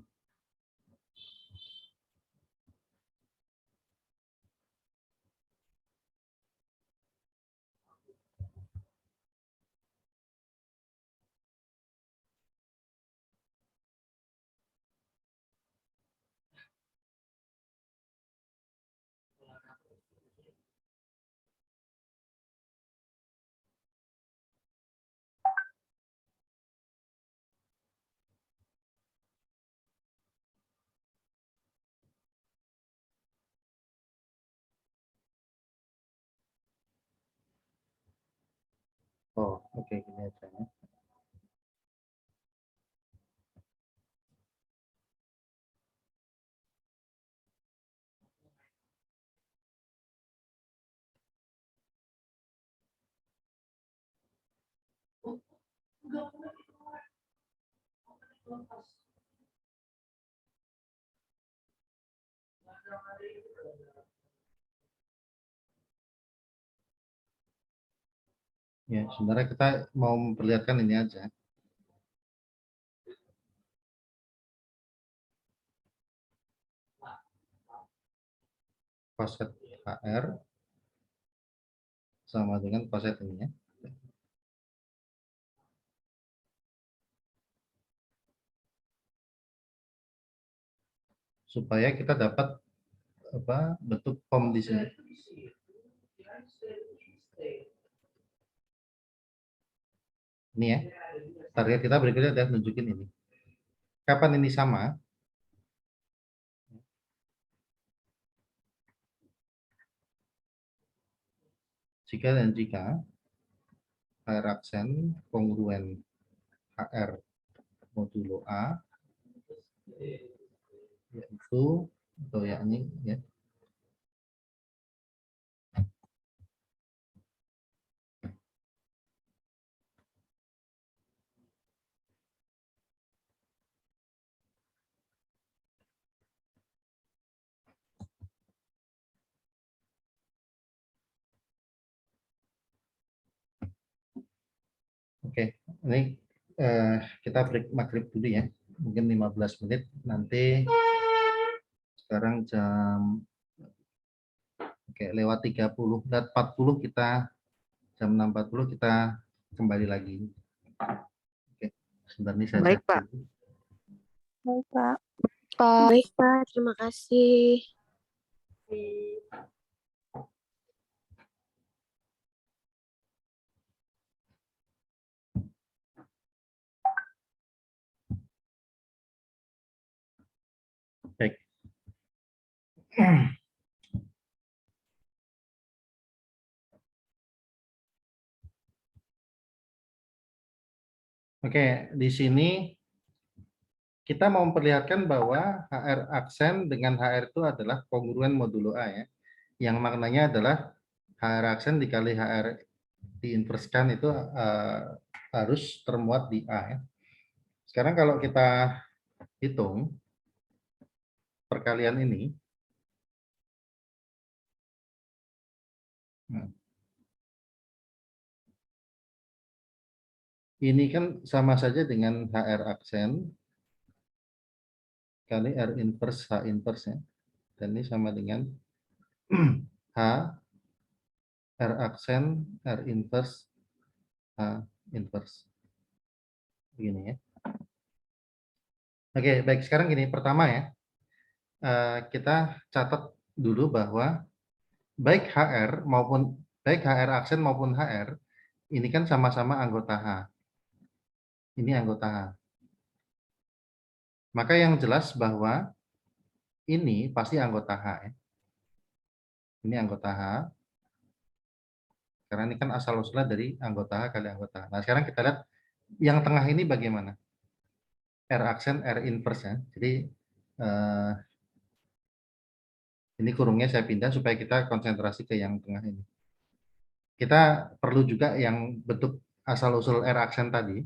oh oke gini aja ya. Ya, sebenarnya kita mau memperlihatkan ini aja. Koset HR sama dengan koset ini ya. Supaya kita dapat bentuk form di sini. Ini ya. Target kita berikutnya adalah nunjukin ini. Kapan ini sama? Jika dan jika HR aksen kongruen HR modulo A yaitu atau yakni ya. Oke, ini kita break maghrib dulu ya. Mungkin 15 menit. Nanti sekarang jam lewat 30, dan 40 kita jam 6.40 kita kembali lagi. Oke, sebentar ini saya Baik, cek Pak. dulu. Baik, Pak. Baik, Pak. Terima kasih. Baik. Oke, di sini kita mau memperlihatkan bahwa HR aksen dengan HR itu adalah kongruen modulo A ya. Yang maknanya adalah HR aksen dikali HR diinverskan itu harus termuat di A ya. Sekarang kalau kita hitung perkalian ini, nah, ini kan sama saja dengan HR aksen kali R inverse H inverse ya. Dan ini sama dengan H R aksen R inverse H inverse. Begini ya. Oke, baik. Sekarang gini, pertama ya, kita catat dulu bahwa baik HR aksen maupun HR, ini kan sama-sama anggota H. Ini anggota H. Maka yang jelas bahwa ini pasti anggota H ya. Ini anggota H. Karena ini kan asal-usulnya dari anggota H kali anggota H. Nah, sekarang kita lihat yang tengah ini bagaimana? R aksen, R inverse ya. Jadi ini kurungnya saya pindah supaya kita konsentrasi ke yang tengah ini. Kita perlu juga yang bentuk asal-usul R aksen tadi.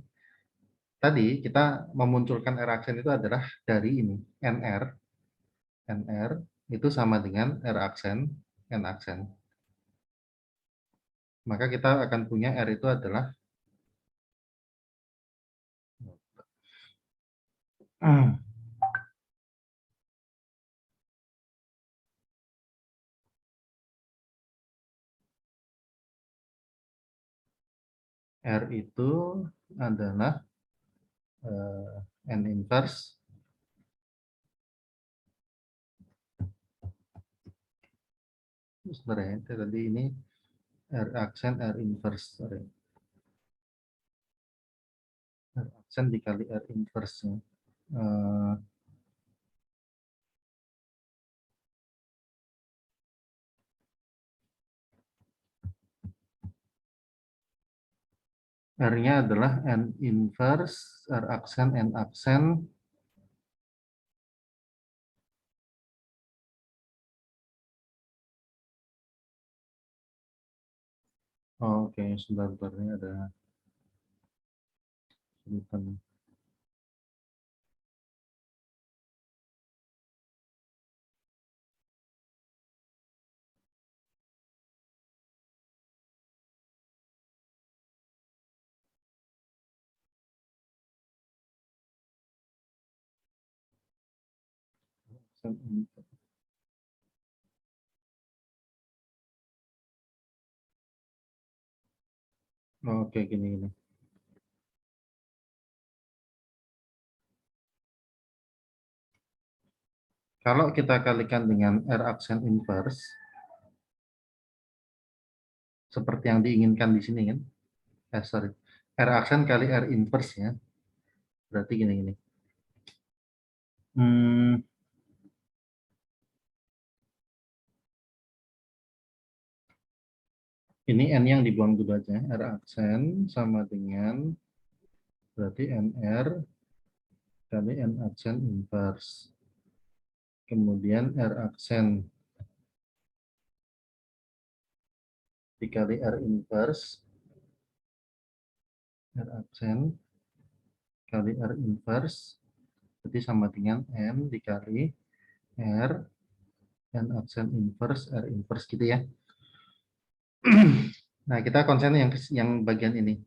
Tadi kita memunculkan R aksen itu adalah dari ini, NR itu sama dengan R aksen, N aksen. Maka kita akan punya R itu adalah R itu adalah N inverse sebenarnya tadi ini R aksen R inverse R aksen dikali R inverse R-nya adalah N inverse R aksen N aksen oke, sebentar ini ada sebutan. Oke, gini. Kalau kita kalikan dengan R aksen inverse, seperti yang diinginkan di sini kan, R aksen kali R inverse ya, berarti gini. Ini N yang dibuang dulu aja, R aksen sama dengan berarti NR kali N aksen inverse. Kemudian R aksen dikali R inverse. R aksen kali R inverse. Berarti sama dengan N dikali R N aksen inverse R inverse gitu ya. Nah, kita konsen yang bagian ini.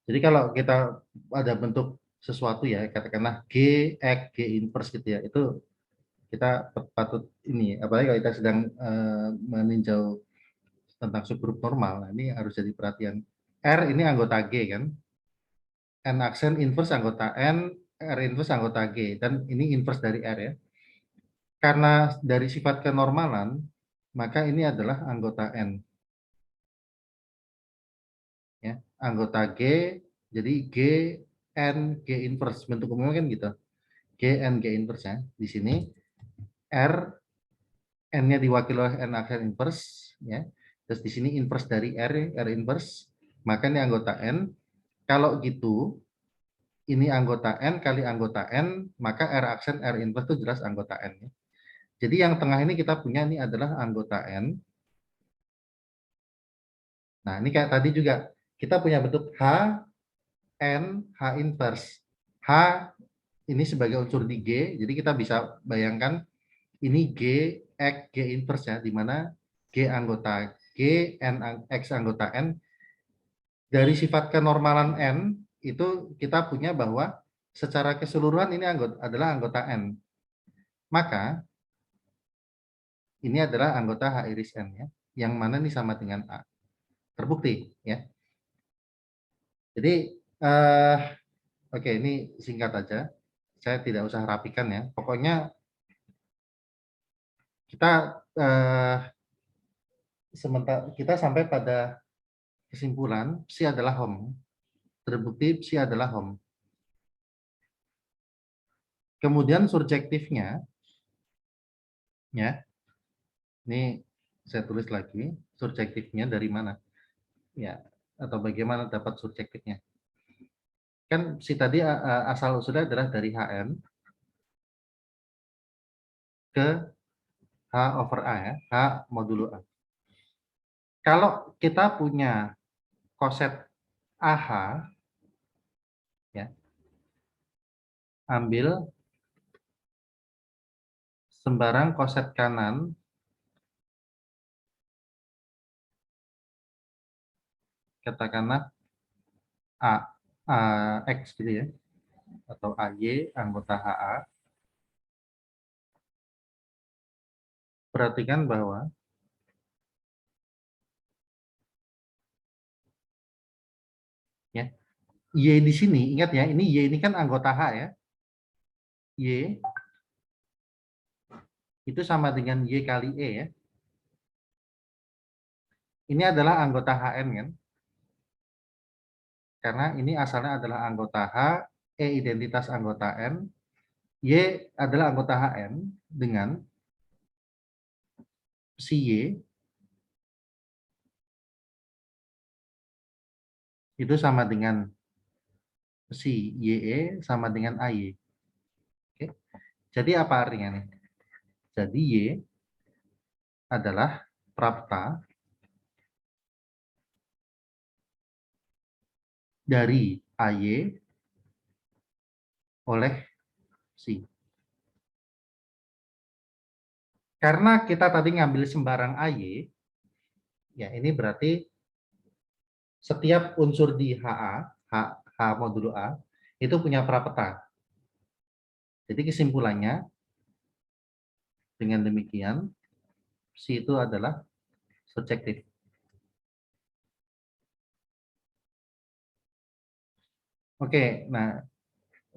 Jadi kalau kita ada bentuk sesuatu ya, katakanlah G, X, G inverse gitu ya, itu kita patut ini, apalagi kalau kita sedang meninjau tentang subgrup normal, nah ini harus jadi perhatian. R ini anggota G kan, N aksen inverse anggota N, R inverse anggota G, dan ini inverse dari R ya. Karena dari sifat kenormalan, maka ini adalah anggota N. Ya, anggota G, jadi G, N, G inverse, bentuk umumnya kan gitu. G, N, G inverse ya. Di sini R, N-nya diwakili oleh N aksen inverse, ya. Terus di sini inverse dari R, R inverse, maka ini anggota N. Kalau gitu, ini anggota N kali anggota N, maka R aksen R inverse itu jelas anggota N. Ya. Jadi yang tengah ini kita punya ini adalah anggota N. Nah, ini kayak tadi juga kita punya bentuk H, N, H inverse. H ini sebagai unsur di G, jadi kita bisa bayangkan ini G, X, G inverse ya, di mana G anggota G, N, X anggota N. Dari sifat kenormalan N, itu kita punya bahwa secara keseluruhan ini adalah anggota N. Maka, ini adalah anggota H iris N ya, yang mana ini sama dengan A. terbukti ya. Jadi oke, ini singkat aja. Saya tidak usah rapikan ya. Pokoknya kita sementara kita sampai pada kesimpulan psi adalah home. Terbukti psi adalah home. Kemudian subjektifnya ya. Ini saya tulis lagi, subjektifnya dari mana? Ya, atau bagaimana dapat subjektifnya? Kan si tadi asal usulnya adalah dari HN ke H over A ya, H modulo A. Kalau kita punya koset AH, ya, ambil sembarang koset kanan katakanlah X gitu ya, atau AY anggota HA. Perhatikan bahwa ya, Y di sini, ingat ya, ini Y ini kan anggota H ya. Y itu sama dengan Y kali E ya. Ini adalah anggota HN kan. Karena ini asalnya adalah anggota H, E identitas anggota N, Y adalah anggota HN dengan si Y itu sama dengan si YE sama dengan AY. Oke. Jadi apa artinya nih? Jadi Y adalah prapta dari AY oleh si. Karena kita tadi ngambil sembarang AY, ya ini berarti setiap unsur di HA, H modulo A, itu punya prapta. Jadi kesimpulannya, dengan demikian, si itu adalah subjektif. Oke, nah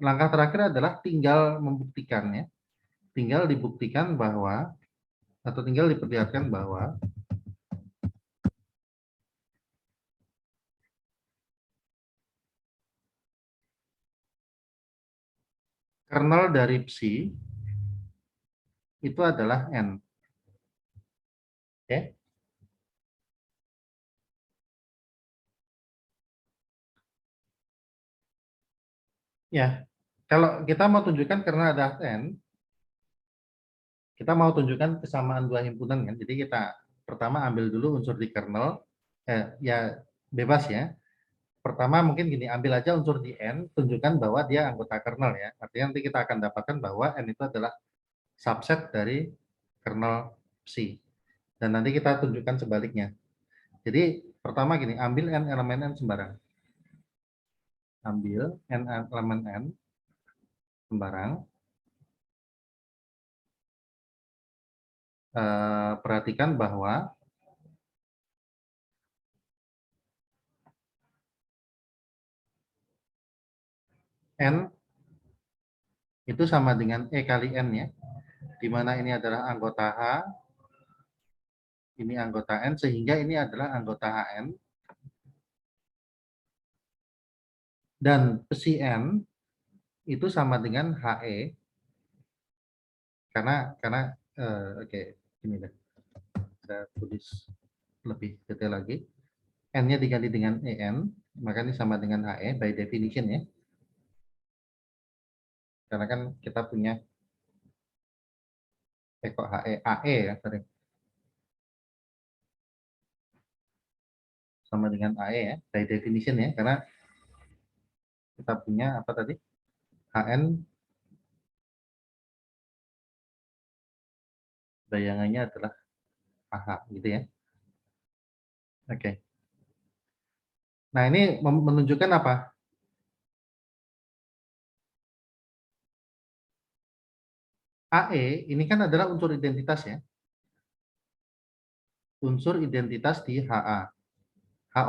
langkah terakhir adalah tinggal membuktikannya. Tinggal dibuktikan bahwa, atau tinggal diperlihatkan bahwa kernel dari psi itu adalah N. Oke. Ya, kalau kita mau tunjukkan kernel ada N, kita mau tunjukkan kesamaan dua himpunan kan. Jadi kita pertama ambil dulu unsur di kernel, ya bebas ya. Pertama mungkin gini, ambil aja unsur di N, tunjukkan bahwa dia anggota kernel ya. Artinya nanti kita akan dapatkan bahwa N itu adalah subset dari kernel psi. Dan nanti kita tunjukkan sebaliknya. Jadi pertama gini, ambil N elemen N sembarang. Ambil N elemen N sembarang. Perhatikan bahwa N itu sama dengan E kali N ya, di mana ini adalah anggota H, ini anggota N, sehingga ini adalah anggota HN, dan psi N itu sama dengan HE, karena oke, ini deh, saya tulis lebih detail lagi, N-nya diganti dengan EN, maka ini sama dengan HE by definition ya. Karena kan kita punya kok HE AE ya, sorry. Sama dengan AE ya, by definition ya, karena kita punya apa tadi? HN bayangannya adalah AH gitu ya. Oke. Nah, ini menunjukkan apa? AE ini kan adalah unsur identitas ya. Unsur identitas di HA.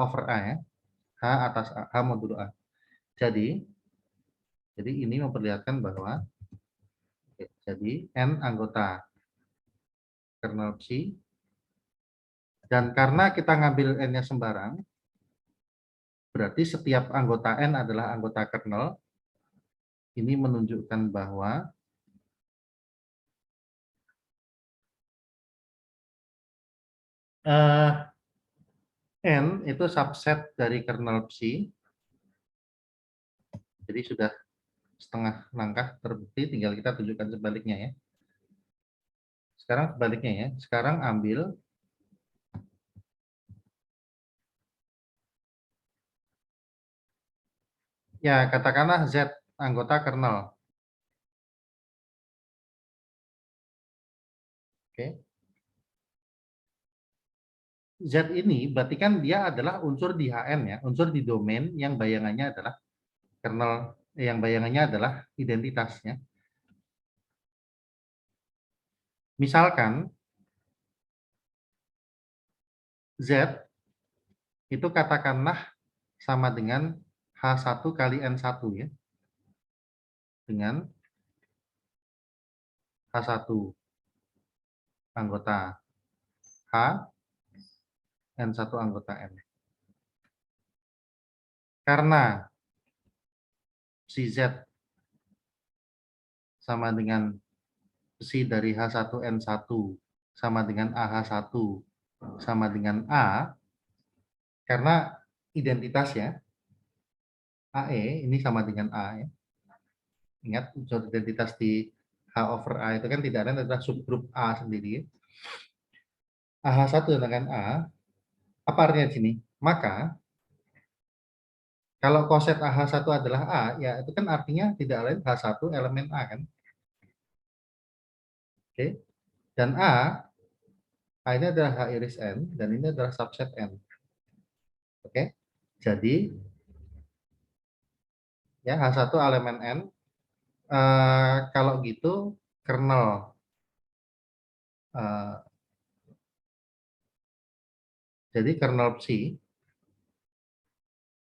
over A ya. H atas A, H modulo A. Jadi ini memperlihatkan bahwa jadi N anggota kernel Psi, dan karena kita ngambil N-nya sembarang, berarti setiap anggota N adalah anggota kernel. Ini menunjukkan bahwa N itu subset dari kernel Psi. Jadi sudah setengah langkah terbukti, tinggal kita tunjukkan sebaliknya ya. Sekarang sebaliknya ya. Sekarang ambil ya, katakanlah Z anggota kernel. Oke. Z ini berarti kan dia adalah unsur di HN ya, unsur di domain yang bayangannya adalah kernel, yang bayangannya adalah identitasnya. Misalkan Z itu katakanlah sama dengan H1 kali N1 ya. Dengan H1 anggota H, N1 anggota N. Karena si Z sama dengan si dari H1N1 sama dengan AH1 sama dengan A, karena identitasnya AE ini sama dengan A ya. Ingat unsur identitas di H over A itu kan tidak ada, adalah subgrup A sendiri. AH1 dengan A, apa artinya di sini? Maka kalau koset AH1 adalah A, ya itu kan artinya tidak lain H1 elemen A kan. Oke. Dan A ini adalah H iris N, dan ini adalah subset N. Oke. Jadi ya H1 elemen N, kalau gitu kernel jadi kernel Psi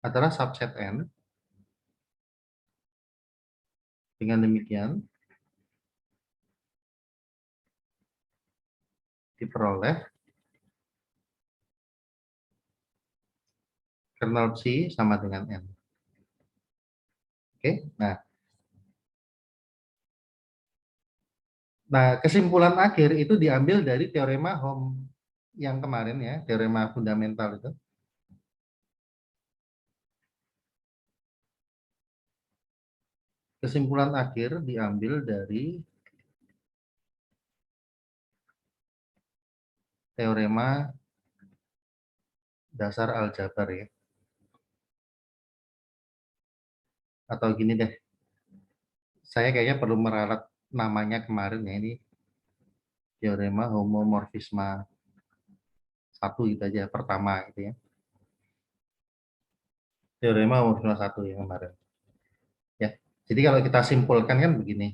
adalah subset N. Dengan demikian diperoleh kernel Psi sama dengan N. Oke, nah kesimpulan akhir itu diambil dari teorema Hom yang kemarin ya, teorema fundamental itu. Kesimpulan akhir diambil dari teorema dasar aljabar ya. Atau gini deh, saya kayaknya perlu meralat namanya kemarin ya, ini teorema homomorfisme 1 gitu aja, pertama gitu ya. Teorema homomorfisme 1 yang kemarin. Ya, jadi kalau kita simpulkan kan begini,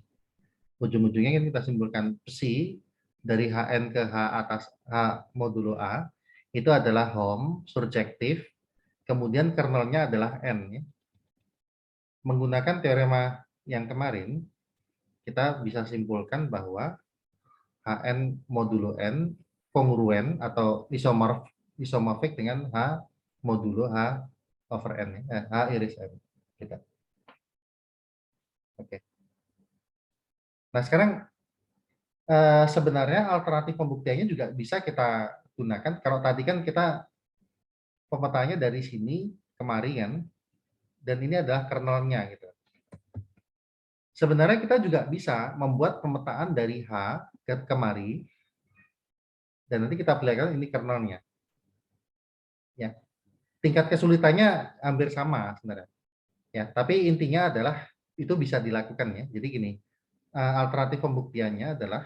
ujung-ujungnya kan kita simpulkan Psi dari HN ke H atas H modulo A itu adalah hom surjektif, kemudian kernelnya adalah N ya. Menggunakan teorema yang kemarin, kita bisa simpulkan bahwa HN modulo N kongruen atau isomorfik dengan H modulo H over N, H iris N. Gitu. Oke. Nah sekarang sebenarnya alternatif pembuktiannya juga bisa kita gunakan. Kalau tadi kan kita pemetaannya dari sini kemari kan, dan ini adalah kernelnya gitu. Sebenarnya kita juga bisa membuat pemetaan dari H ke kemari, dan nanti kita perlihatkan ini kernelnya. Ya, tingkat kesulitannya hampir sama sebenarnya. Ya, tapi intinya adalah itu bisa dilakukan ya. Jadi gini, alternatif pembuktiannya adalah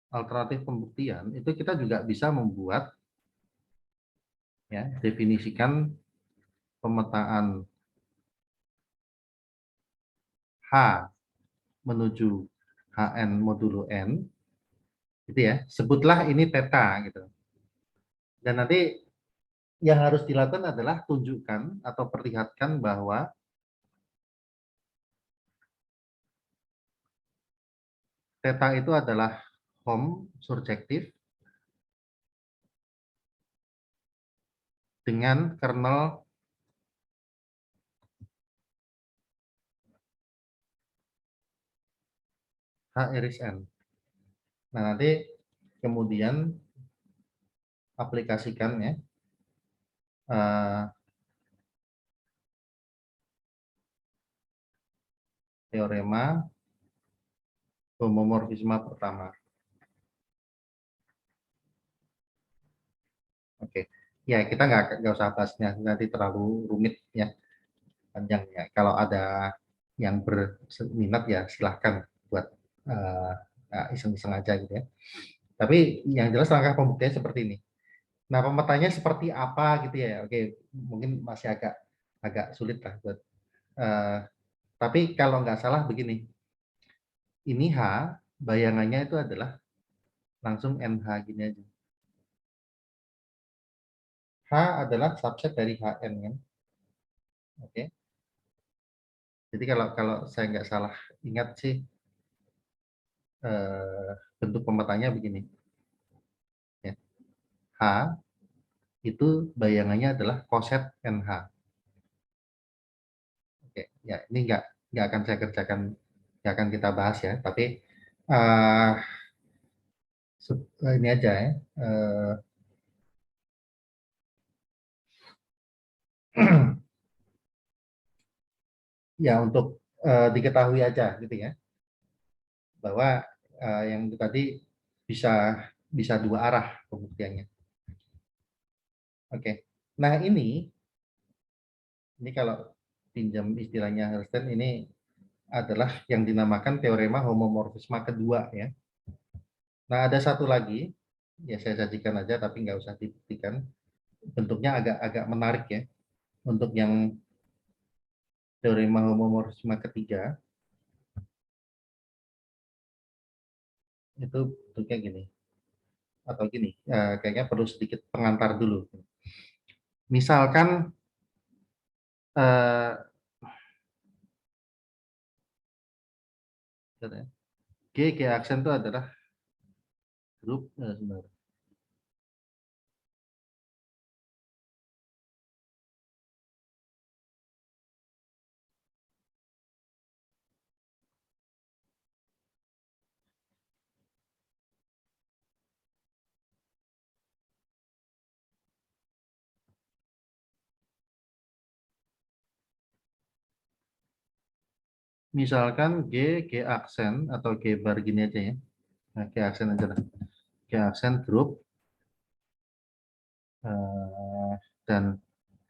alternatif pembuktian itu kita juga bisa membuat ya, definisikan pemetaan H menuju HN modulo N, gitu ya, sebutlah ini theta gitu. Dan nanti yang harus dilakukan adalah tunjukkan atau perlihatkan bahwa theta itu adalah home surjektif dengan kernel H iris N. Nah, nanti kemudian aplikasikan ya teorema homomorfisme pertama. Oke, ya kita nggak usah bahasnya nanti terlalu rumit ya, panjang ya. Kalau ada yang berminat ya silahkan buat iseng-iseng aja gitu ya. Tapi yang jelas langkah pembuktiannya seperti ini. Nah, pemetanya seperti apa gitu ya? Oke, mungkin masih agak sulit lah buat. Tapi kalau nggak salah begini, ini H, bayangannya itu adalah langsung NH gini aja. H adalah subset dari HN kan. Oke. Jadi kalau saya nggak salah ingat sih bentuk pemetanya begini. Ya. H itu bayangannya adalah koset NH. Oke, ya ini nggak akan saya kerjakan, nggak akan kita bahas ya. Tapi ini aja ya. Ya untuk diketahui aja gitu ya, bahwa yang itu tadi bisa dua arah pembuktiannya. Oke, nah ini kalau pinjam istilahnya Hurston, ini adalah yang dinamakan teorema homomorfisme kedua ya. Nah ada satu lagi, ya saya sajikan aja tapi nggak usah dibuktikan. Bentuknya agak menarik ya. Untuk yang teorema homomorfisme ketiga, itu bentuknya gini. Atau gini, kayaknya perlu sedikit pengantar dulu. Misalkan G aksen itu adalah grup sebentar. Misalkan G aksen atau G bar gini aja ya. Nah, G aksen aja lah. G aksen grup dan V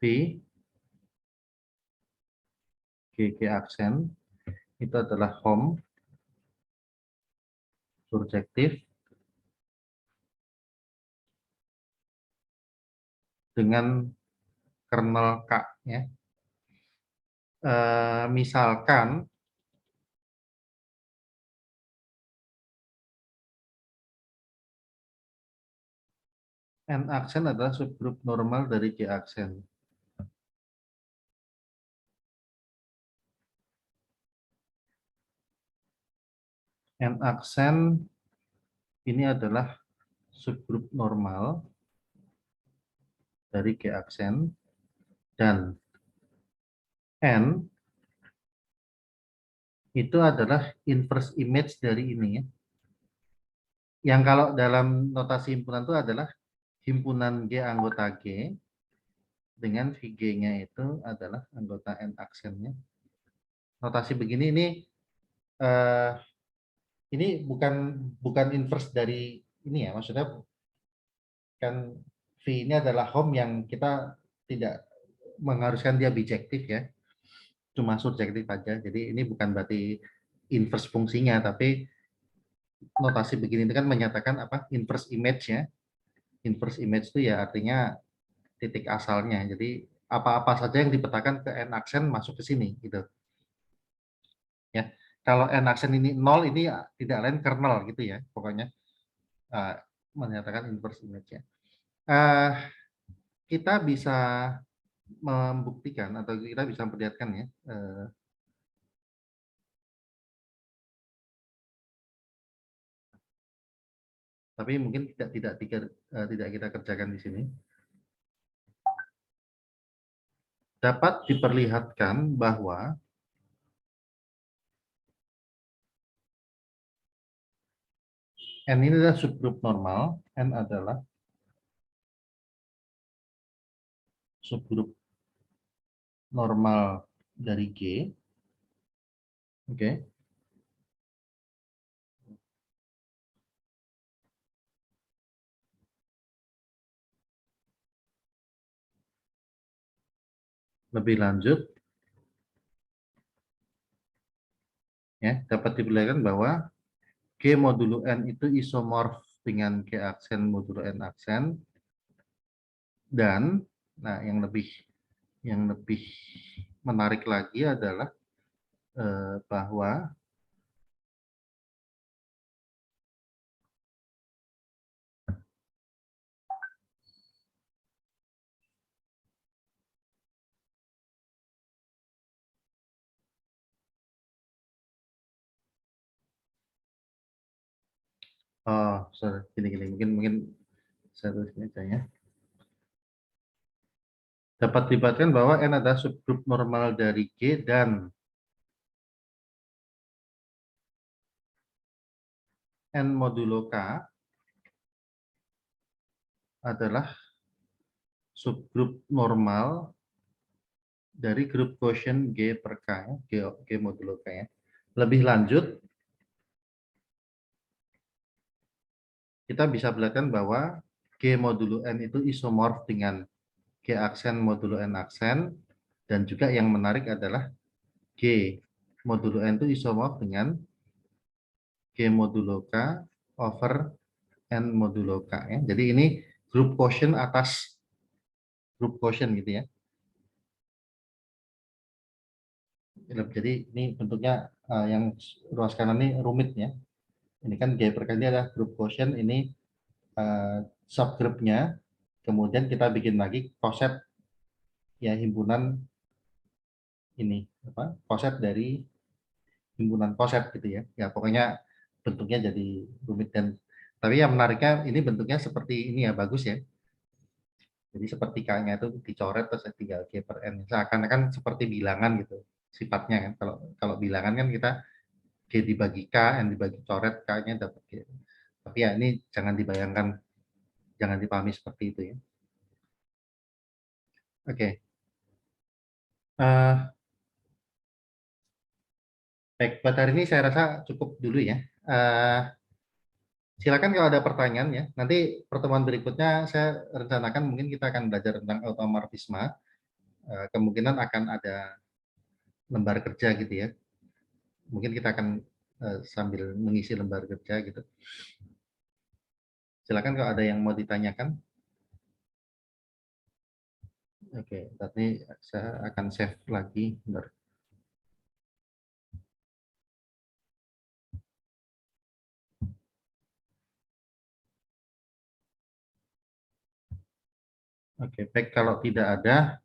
G aksen itu adalah home surjektif dengan kernel K ya. Misalkan N aksen adalah subgrup normal dari G aksen. N aksen ini adalah subgrup normal dari G aksen dan N itu adalah inverse image dari ini ya. Yang kalau dalam notasi himpunan itu adalah himpunan G anggota G dengan VG-nya itu adalah anggota N aksennya. Notasi begini ini bukan inverse dari ini ya, maksudnya kan V ini adalah home yang kita tidak mengharuskan dia bijektif ya, cuma subjektif aja. Jadi ini bukan berarti inverse fungsinya, tapi notasi begini itu kan menyatakan apa? Inverse image ya. Inverse image itu ya artinya titik asalnya. Jadi apa-apa saja yang dipetakan ke N aksen masuk ke sini gitu. Ya, kalau n aksen ini 0 ini tidak lain kernel gitu ya, pokoknya menyatakan inverse image ya. Kita bisa membuktikan atau kita bisa memperlihatkan ya. Tapi mungkin tidak kita kerjakan di sini. Dapat diperlihatkan bahwa N ini adalah subgrup normal, N adalah subgrup normal dari G. Oke. Lebih lanjut, ya, dapat diperlihatkan bahwa G modulo N itu isomorf dengan G aksen modulo N aksen, dan nah yang lebih menarik lagi adalah bahwa sorry, gini mungkin saya tulisnya aja ya. Dapat dipastikan bahwa N adalah subgrup normal dari G dan N modulo K adalah subgrup normal dari grup quotient G per K, G modulo K ya. Lebih lanjut, kita bisa perlihatkan bahwa G modulo N itu isomorf dengan G aksen modulo N aksen, dan juga yang menarik adalah G modulo N itu isomorf dengan G modulo K over N modulo K ya. Jadi ini grup quotient atas grup quotient gitu ya. Jadi ini bentuknya yang ruas kanan ini rumit ya. Ini kan G per K ini adalah grup quotient, ini subgrupnya. Kemudian kita bikin lagi coset ya, himpunan ini apa? Coset dari himpunan coset gitu ya. Ya pokoknya bentuknya jadi rumit, dan tapi yang menariknya ini bentuknya seperti ini ya, bagus ya. Jadi seperti K-nya itu dicoret terus tinggal G per N. Seakan-akan seperti bilangan gitu sifatnya kan. Kalau bilangan kan kita G dibagi K, N dibagi coret, K-nya dapat G. Tapi ya ini jangan dibayangkan, jangan dipahami seperti itu ya. Oke. Baik, buat hari ini saya rasa cukup dulu ya. Silakan kalau ada pertanyaan ya. Nanti pertemuan berikutnya saya rencanakan mungkin kita akan belajar tentang automatisme. Kemungkinan akan ada lembar kerja gitu ya. Mungkin kita akan sambil mengisi lembar kerja gitu. Silakan kalau ada yang mau ditanyakan. Oke, nanti saya akan save lagi. Bentar. Oke, baik, kalau tidak ada,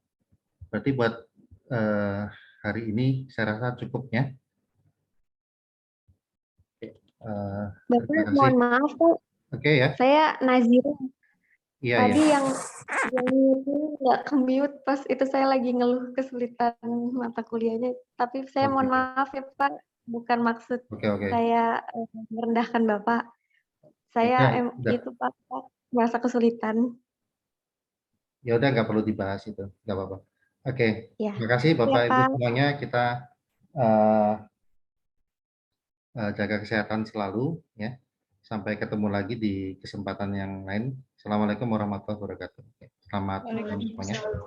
berarti buat hari ini saya rasa cukup ya. Bapak, Terima kasih. mohon maaf Pak, Oke ya. saya Nazira. Iya, Tadi ya. yang nggak ke-mute pas itu saya lagi ngeluh kesulitan mata kuliahnya. Tapi saya mohon maaf ya Pak, bukan maksud Oke. saya merendahkan Bapak. Ya, Saya udah. itu Pak merasa kesulitan. Ya udah, nggak perlu dibahas itu, nggak apa-apa. Oke, Ya. terima kasih Bapak Ya, Ibu Pak. semuanya. Kita jaga kesehatan selalu ya. Sampai ketemu lagi di kesempatan yang lain. Assalamualaikum warahmatullahi wabarakatuh. Selamat malam semuanya.